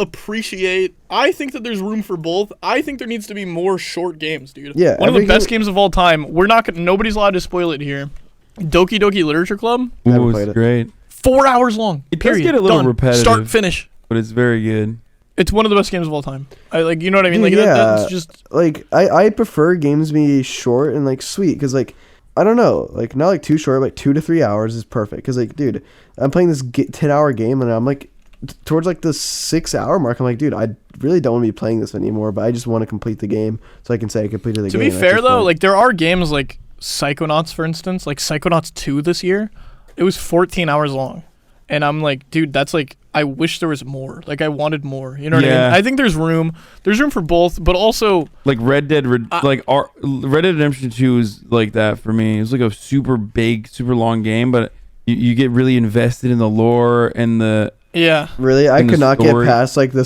think that there's room for both. I think there needs to be more short games, dude. Yeah, One of the every best game- games of all time. Nobody's allowed to spoil it here. Doki Doki Literature Club, Never Ooh, played it's it. great. 4 hours long. It does period. get a little Done. repetitive. Start, finish. But it's very good. It's one of the best games of all time. You know what I mean? Dude, Like, yeah. that's just. Like I prefer games be short and like sweet, because like I don't know, like not like too short, like 2 to 3 hours is perfect. Because like, dude, I'm playing this 10-hour game and I'm like towards like the 6-hour mark. I'm like, dude, I really don't want to be playing this anymore, but I just want to complete the game so I can say I completed the To game. be at fair this though, point. like there are games like Psychonauts, for instance, like Psychonauts 2 this year. It was 14 hours long, and I'm like, dude, that's like. I wish there was more. Like I wanted more. You know what I Yeah. mean? I think there's room. There's room for both, but also Like Red Dead Redemption 2 is like that for me. It's like a super big, super long game, but you get really invested in the lore and the yeah. really, I in the could not get story. past like the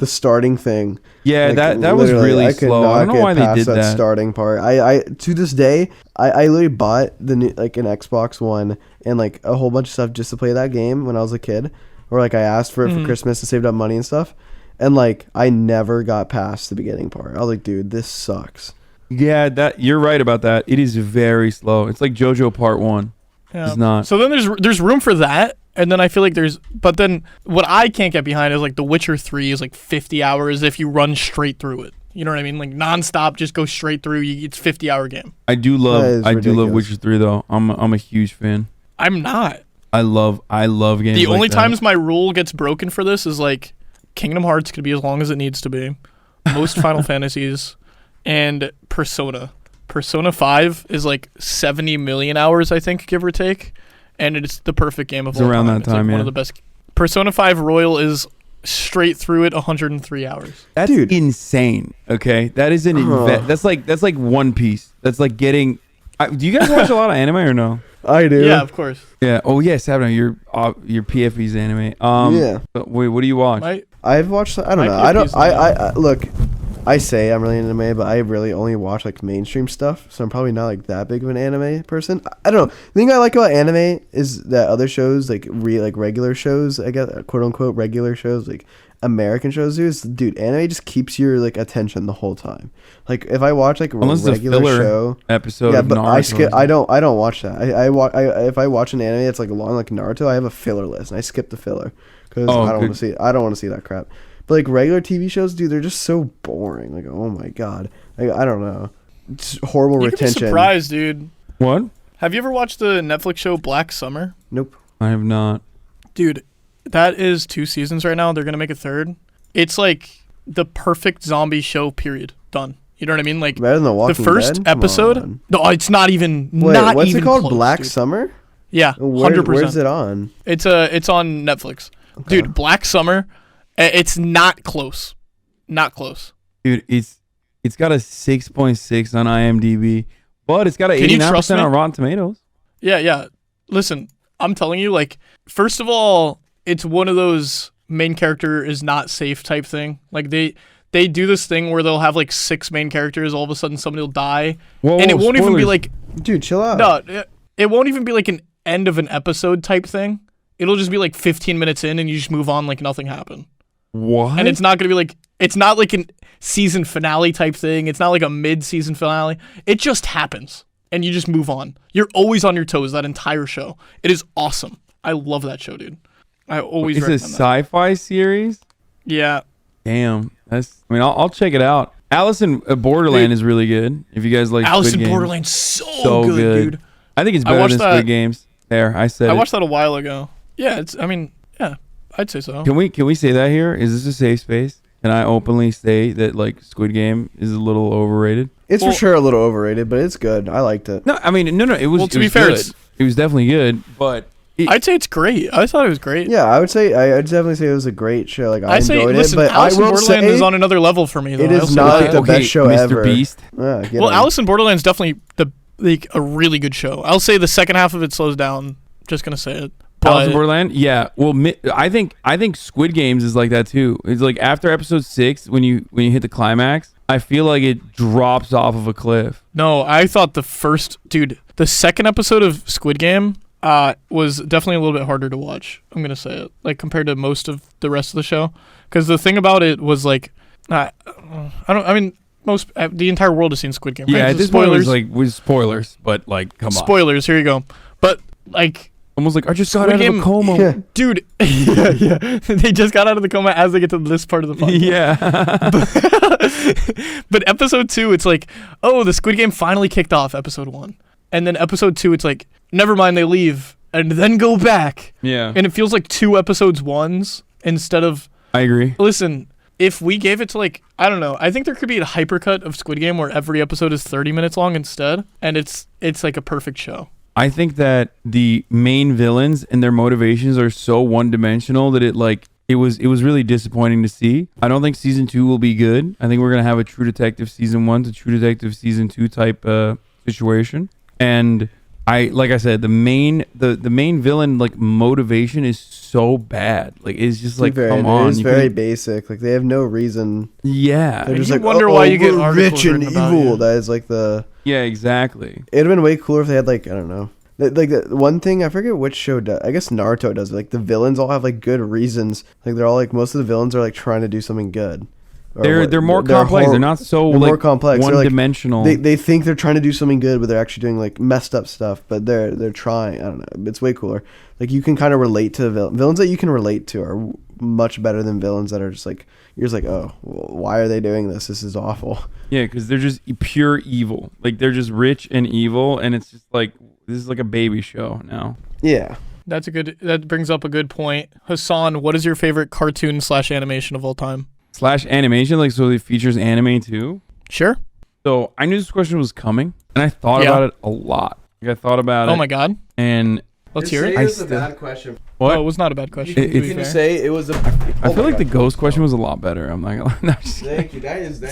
starting thing. yeah. Like, that was literally, really I could slow. not I don't know get why they past did that. starting part. I to this day, I literally bought the new, like an Xbox One and like a whole bunch of stuff just to play that game when I was a kid, or like I asked for it for Christmas and saved up money and stuff, and like I never got past the beginning part. I was like, dude, this sucks. Yeah, that you're right about that. It is very slow. It's like JoJo Part 1. Yeah. It's not. So then there's room for that, and then I feel like but then what I can't get behind is like The Witcher 3 is like 50 hours if you run straight through it. You know what I mean? Like nonstop, just go straight through. It's 50-hour game. I do love That is ridiculous. Witcher 3 though. I'm a huge fan. I'm not. I love games. The like only that. times my rule gets broken for this is like Kingdom Hearts could be as long as it needs to be. Most Final Fantasies and Persona. Persona 5 is like 70 million hours, I think, give or take, and it's the perfect game of It's all around time. that It's like time, one yeah. of the best. Persona 5 Royal is straight through it 103 hours. That's Dude. insane. Okay, that is an Huh. that's like One Piece. That's like getting. Do you guys watch a lot of anime or no? I do. Yeah, of course. Yeah. Oh yes, Sapnap, your PFE's anime. Yeah. But wait, what do you watch? My, I've watched. I don't My know. I don't. PFP's I look. I say I'm really into anime, but I really only watch like mainstream stuff, so I'm probably not like that big of an anime person. I don't know. The thing I like about anime is that other shows, like regular shows, I guess, quote unquote regular shows, like American shows, dude, anime just keeps your like attention the whole time. Like if I watch like a Unless it's a regular filler show, episode. yeah, of but I skip. Naruto. I don't watch that. If I watch an anime that's like long, like Naruto, I have a filler list, and I skip the filler because Oh, I don't good. want to see. I don't want to see that crap. But like regular TV shows, dude, they're just so boring. Like, oh my god, like, I don't know, it's horrible you could be retention. surprised, dude. What? Have you ever watched the Netflix show Black Summer? Nope. I have not. Dude, that is 2 seasons right now. They're going to make a third. It's like the perfect zombie show, period. Done. You know what I mean? Like Better than The Walking the first Dead? Come episode. on. No, it's not even. Wait, not what's even it called? close, Black dude. Summer? Yeah, 100%. Where's it on? It's on Netflix. Okay. Dude, Black Summer. It's not close. Not close. Dude, it's got a 6.6 on IMDb, but it's got a Can you trust 89% me? on Rotten Tomatoes. Yeah. Listen, I'm telling you, like, first of all, it's one of those main character is not safe type thing. Like they do this thing where they'll have like 6 main characters. All of a sudden, somebody will die, Whoa, and it won't even be spoilers. like Dude, chill out. no, it won't even be like an end of an episode type thing. It'll just be like 15 minutes in, and you just move on like nothing happened. What? And it's not gonna be like it's not like an season finale type thing. It's not like a mid-season finale. It just happens, and you just move on. You're always on your toes that entire show. It is awesome. I love that show, dude. I always It's a recommend that. sci-fi series. Yeah. Damn, I'll check it out. Alice in Borderland is really good. If you guys like Alice Squid in Games. Borderland's so good, dude. I think it's I better watched than that- Squid Games. There, I said I it. watched that a while ago. Yeah, I'd say so. Can we say that here? Is this a safe space? Can I openly say that like Squid Game is a little overrated? It's Well- for sure a little overrated, but it's good. I liked it. No, I mean no. It was. Well, to it be was fair, good. it's- It was definitely good, but I'd say it's great. I thought it was great. Yeah, I'd definitely say it was a great show. Like I say, enjoyed listen, it, but Alice I in will Borderland say is on another level for me. Though. it I'll is say not that. the best show Mr. ever. Beast. Well, Alice in Borderland is definitely a really good show. I'll say the second half of it slows down. Just gonna say it. Alice in Borderland, yeah. Well, I think Squid Games is like that too. It's like after episode 6, when you hit the climax, I feel like it drops off of a cliff. No, I thought the second episode of Squid Game was definitely a little bit harder to watch. I'm gonna say it, like compared to most of the rest of the show, because the thing about it was like, the entire world has seen Squid Game. Right? Yeah, at this point it was spoilers, but like, come on. Spoilers, here you go. But like, almost like I just got Squid out Game, of a coma. Yeah. Dude, yeah. They just got out of the coma as they get to this part of the podcast. Yeah. But episode 2, it's like, oh, the Squid Game finally kicked off episode 1. And then episode 2, it's like, never mind, they leave and then go back. Yeah. And it feels like 2 episodes ones instead of... I agree. Listen, if we gave it to like, I don't know, I think there could be a hypercut of Squid Game where every episode is 30 minutes long instead. And it's like a perfect show. I think that the main villains and their motivations are so one-dimensional that it was really disappointing to see. I don't think season 2 will be good. I think we're gonna have a True Detective season 1 to True Detective season 2 type situation. And like I said, the main villain like motivation is so bad. Like it's just like, come on, it's very basic. Like they have no reason. Yeah, They're just you like, wonder why you get we're articles rich and written about evil. you. That is like the. yeah, exactly. It'd have been way cooler if they had like, I don't know. Like the one thing, I forget which show does. I guess Naruto does. Like the villains all have like good reasons. Like they're all like, most of the villains are like trying to do something good. They're more complex. They're not so they're like more complex. one They're, like, dimensional. They think they're trying to do something good, but they're actually doing like messed up stuff. But they're trying. I don't know. It's way cooler. Like you can kind of relate to villains that you can relate to are much better than villains that are just like, you're just like, oh, why are they doing this? This is awful. Yeah, because they're just pure evil. Like they're just rich and evil, and it's just like, this is like a baby show now. Yeah. That brings up a good point. Hasan, what is your favorite cartoon / animation of all time? / animation, like, so it features anime too. Sure. So I knew this question was coming, and I thought about it a lot. Like I thought about it. Oh my god. And let's hear it. It was a bad question. what? No, it was not a bad question. You can say it was a. I feel like the ghost question was a lot better. I'm not gonna. No, I'm just Thank you. That is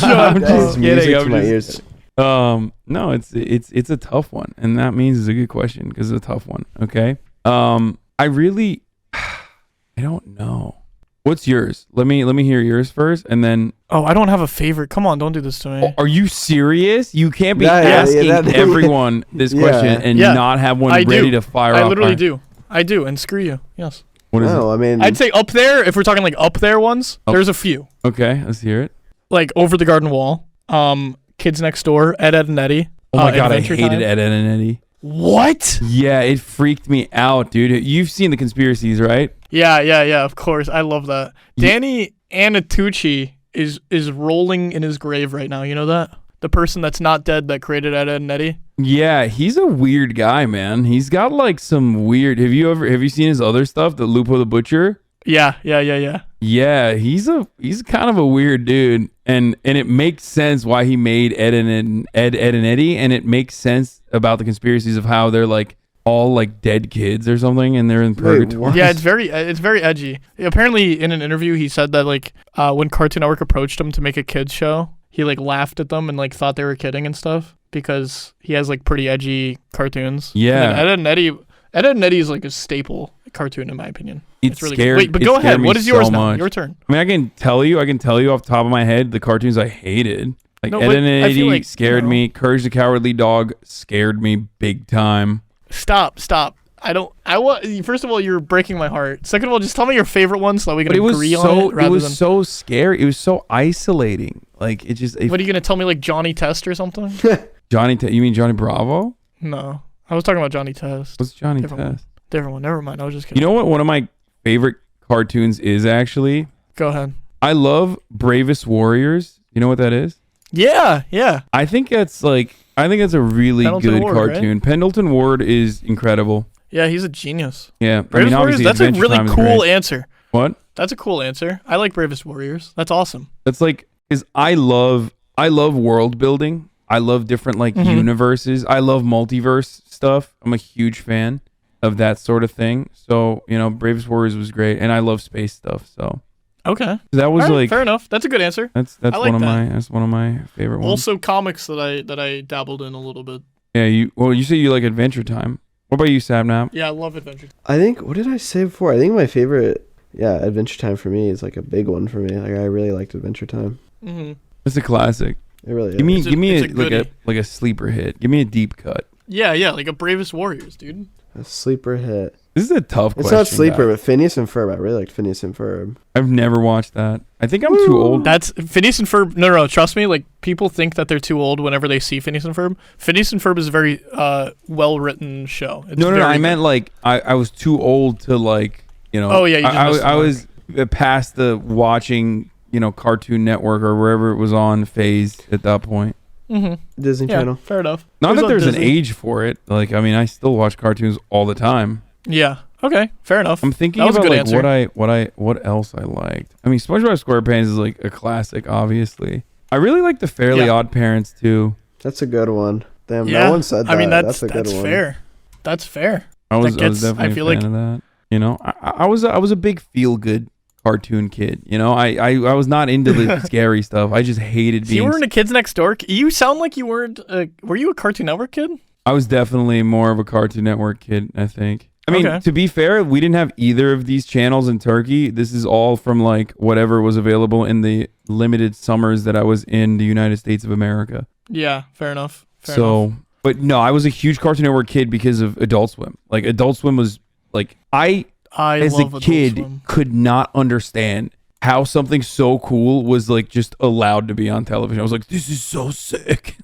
I'm just kidding. music to my ears. No, it's a tough one, and that means it's a good question because it's a tough one. Okay. I really, I don't know. What's yours? Let me hear yours first, and then. Oh, I don't have a favorite. Come on, don't do this to me. Are you serious? You can't be Yeah, asking that- everyone this question and Yeah, not have one I ready do. to fire I off. literally Alright. do. I do, and screw you. Yes. What is No, I mean, I'd say up there, if we're talking like up there ones, Oh. there's a few. it? Okay, let's hear it. Like Over the Garden Wall, Kids Next Door, Ed, Ed, and Eddie. Oh my god, I Adventure hated Time. Ed, Ed, and Eddie. What? Yeah, it freaked me out, dude. You've seen the conspiracies, right? Yeah, of course. I love that. Danny Anatucci is rolling in his grave right now. You know that? The person that's not dead that created Ed, Ed, and Eddie? Yeah, he's a weird guy, man. He's got like some weird. Have you seen his other stuff? The Lupo the Butcher? Yeah. Yeah, he's kind of a weird dude, and it makes sense why he made Ed and Eddie, and it makes sense about the conspiracies of how they're like all like dead kids or something, and they're in purgatory. what? Yeah, it's very edgy. Apparently, in an interview, he said that like when Cartoon Network approached him to make a kids show, he like laughed at them and like thought they were kidding and stuff because he has like pretty edgy cartoons. Yeah. And Ed, Ed and Eddie is like a staple cartoon in my opinion. It's really scared. good. Wait, but it go scared ahead. me What is yours so now? much. Your turn. I mean, I can tell you off the top of my head the cartoons I hated. Like No, Ed but and I feel Eddie like, scared you know. me. Courage the Cowardly Dog scared me big time. Stop. First of all, you're breaking my heart. Second of all, just tell me your favorite one so that we can But it was agree on so it rather than. so scary. It was so isolating. Like it just. What are you gonna tell me, like Johnny Test or something? You mean Johnny Bravo? No, I was talking about Johnny Test. What's Johnny Different one. Test? Different one. Never mind. I was just kidding. You know what? One of my favorite cartoons is actually. Go ahead. I love Bravest Warriors. You know what that is? Yeah. I think that's a really Pendleton good Ward, cartoon. right? Pendleton Ward is incredible. Yeah, he's a genius. Yeah, Bravest Warriors. obviously That's a Adventure really Time is cool great. answer. What? That's a cool answer. I like Bravest Warriors. That's awesome. That's like, because I love world building. I love different like universes. I love multiverse stuff. I'm a huge fan. of that sort of thing. So, Bravest Warriors was great, and I love space stuff. So Okay. that was All right, like fair enough. That's a good answer. that's I like one of that. my favorite ones. Also, comics that I dabbled in a little bit. Yeah, you say you like Adventure Time. What about you, Sapnap? Yeah, I love Adventure. I think, what did I say before? I think my favorite, Adventure Time for me is like a big one for me. Like I really liked Adventure Time. Mm-hmm. It's a classic. It really Give me is. give me it's a goodie. like a sleeper hit. Give me a deep cut. Yeah, like a Bravest Warriors, dude. A sleeper hit. This is a tough It's question. not sleeper, guys. but Phineas and Ferb. I really liked Phineas and Ferb. I've never watched that. I think I'm too old. That's Phineas and Ferb. No, trust me. Like people think that they're too old whenever they see Phineas and Ferb. Phineas and Ferb is a very well written show. It's No. very I good. meant like I was too old to like Oh, yeah, you just missed the I mark. was past the watching Cartoon Network or wherever it was on phase at that point. Mm-hmm. Disney Yeah, Channel. fair enough. Not It was that on there's an Disney. age for it. Like I still watch cartoons all the time. Yeah. Okay. Fair enough. I'm thinking That was a about good like answer. what else I liked. I mean, SpongeBob SquarePants is like a classic, obviously. I really like the Fairly Yeah. Odd Parents too. That's a good one. Damn, Yeah. no one said that. I mean, that's a good one. fair. That's fair. I was gets- I definitely feel a fan of that. I was a big feel good cartoon kid. I was not into the scary stuff. I just hated So you being. were into Kids Next Door. You sound like you weren't. Were you a Cartoon Network kid? I was definitely more of a Cartoon Network kid, I think. I mean, Okay. to be fair, we didn't have either of these channels in Turkey. This is all from like whatever was available in the limited summers that I was in the United States of America. Yeah. Fair enough. Fair enough. But no, I was a huge Cartoon Network kid because of Adult Swim. Like Adult Swim was like I as a love Adult kid Swim. could not understand how something so cool was like just allowed to be on television. I was like, this is so sick.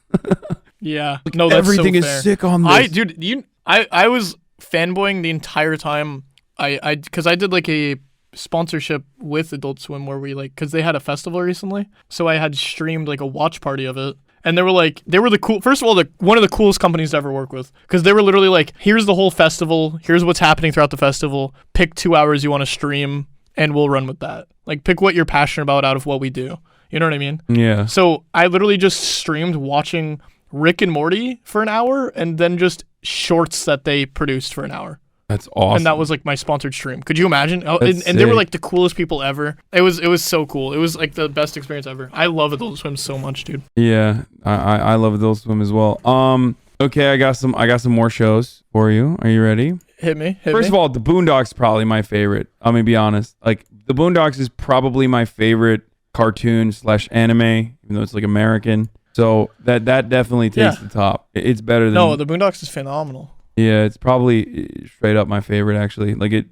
Yeah. No, that's Everything so is fair. sick on this. I was fanboying the entire time. Because I did like a sponsorship with Adult Swim where we because they had a festival recently, so I had streamed like a watch party of it. And they were the cool. First of all, one of the coolest companies to ever work with, because they were literally like, here's the whole festival, here's what's happening throughout the festival. Pick 2 hours you want to stream, and we'll run with that. Like, pick what you're passionate about out of what we do. You know what I mean? Yeah. So I literally just streamed watching Rick and Morty for an hour, and then just shorts that they produced for an hour. That's awesome. And that was like my sponsored stream. Could you imagine? Oh, That's and they were sick. like the coolest people ever. It was so cool. It was like the best experience ever. I love Adult Swim so much, dude. Yeah, I love Adult Swim as well. Okay, I got some more shows for you. Are you ready? Hit me. First of all, The Boondocks is probably my favorite. I'm gonna be honest. Like The Boondocks is probably my favorite cartoon / anime, even though it's like American. So that definitely takes the top. It's better than No, The Boondocks is phenomenal. Yeah, it's probably straight up my favorite actually. Like it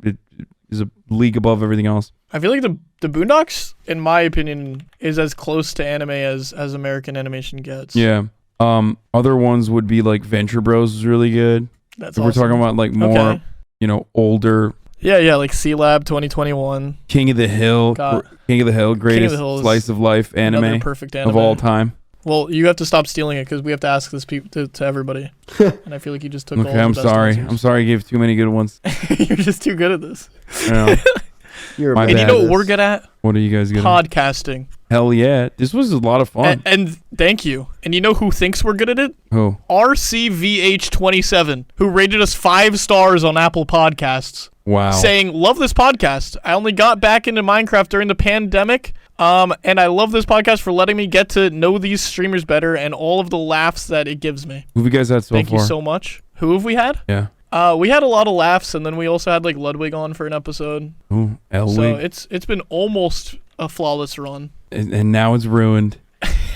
is a league above everything else. I feel like the Boondocks, in my opinion, is as close to anime as American animation gets. Yeah. Other ones would be like Venture Bros is really good. That's If awesome. we're talking about like more, Okay. Older. Yeah, like C-Lab 2021. King of the Hill, God. King of the Hill, greatest Hill is slice of life Another anime perfect anime of all time. Well, you have to stop stealing it because we have to ask this to everybody. And I feel like you just took all Okay, the I'm best sorry. answers. I'm sorry I gave too many good ones. You're just too good at this. I know. You're My And you bad. know what we're good at? What are you guys getting? Podcasting. Hell yeah. This was a lot of fun. And thank you. And you know who thinks we're good at it? Who? RCVH27, who rated us 5 stars on Apple Podcasts, Wow. saying, love this podcast. I only got back into Minecraft during the pandemic, and I love this podcast for letting me get to know these streamers better and all of the laughs that it gives me. Who have you guys had so Thank far? you so much. Who have we had? Yeah. We had a lot of laughs, and then we also had like Ludwig on for an episode. Ooh, Elwig. So it's been almost a flawless run. and now it's ruined.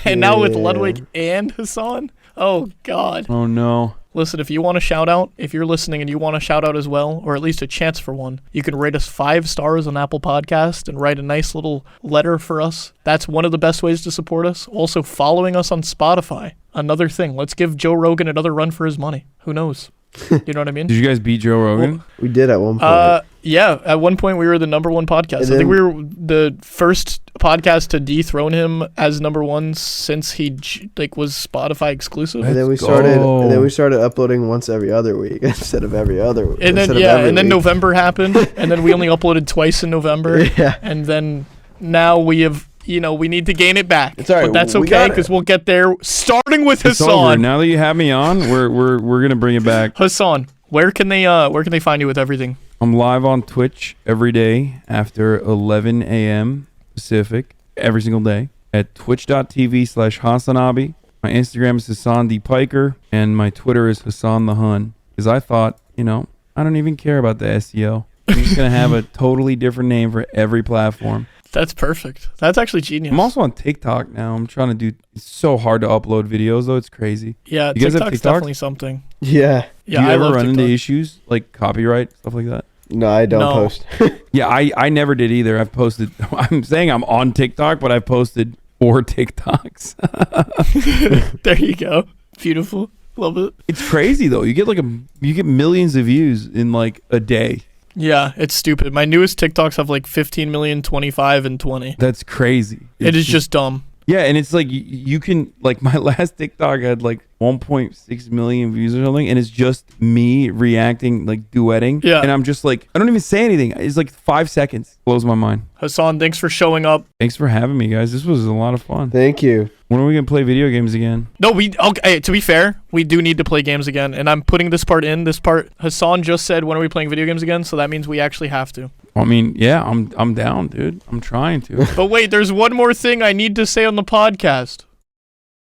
And now with Yeah. Ludwig and Hasan, oh God. Oh no. Listen, if you want a shout out, if you're listening and you want a shout out as well, or at least a chance for one, you can rate us 5 stars on Apple Podcast and write a nice little letter for us. That's one of the best ways to support us. Also, following us on Spotify. Another thing. Let's give Joe Rogan another run for his money. Who knows? You know what I mean? Did you guys beat Joe Rogan? We did at one point. Yeah, at one point we were the number 1 podcast. And I think then- we were the first podcast to dethrone him as number 1 since he was Spotify exclusive. and then we Let's started. go. And then we started uploading once every other week instead of every other week. And then instead of every and then week. November happened, and then we only uploaded twice in November, Yeah. and then now we have, we need to gain it back. It's all right, but that's we okay got it. because we'll get there. Starting with It's over. Hasan. Now that you have me on, we're gonna bring it back. Hasan, Where can they find you with everything? I'm live on Twitch every day after 11 a.m. Pacific, every single day at twitch.tv/Hasanabi. My Instagram is Hasan D. Piker, and my Twitter is Hasan the Hun. Because I thought, I don't even care about the SEO. I'm just going to have a totally different name for every platform. That's perfect. That's actually genius. I'm also on TikTok now. I'm trying to it's so hard to upload videos, though. It's crazy. Yeah, you guys have TikTok's TikToks? definitely something. Yeah. Yeah, Do you I ever love run TikTok. into issues like copyright, stuff like that? No, I don't No. post. Yeah, I never did either. I've posted, I'm saying I'm on TikTok, but I've posted 4 TikToks. There you go. Beautiful. Love it. It's crazy though. You get millions of views in like a day. Yeah, it's stupid. My newest TikToks have like 15 million, 25, and 20. That's crazy. It is just dumb. Yeah, and it's like you can like my last TikTok had like 1.6 million views or something, and it's just me reacting, like duetting. Yeah. And I'm just like, I don't even say anything. It's like 5 seconds. Blows my mind. Hasan, thanks for showing up. Thanks for having me, guys. This was a lot of fun. Thank you. When are we gonna play video games again? No, okay, to be fair, we do need to play games again, and I'm putting this part in. This part, Hasan just said, when are we playing video games again? So that means we actually have to. I mean, yeah, I'm down, dude. I'm trying to. But wait, there's one more thing I need to say on the podcast.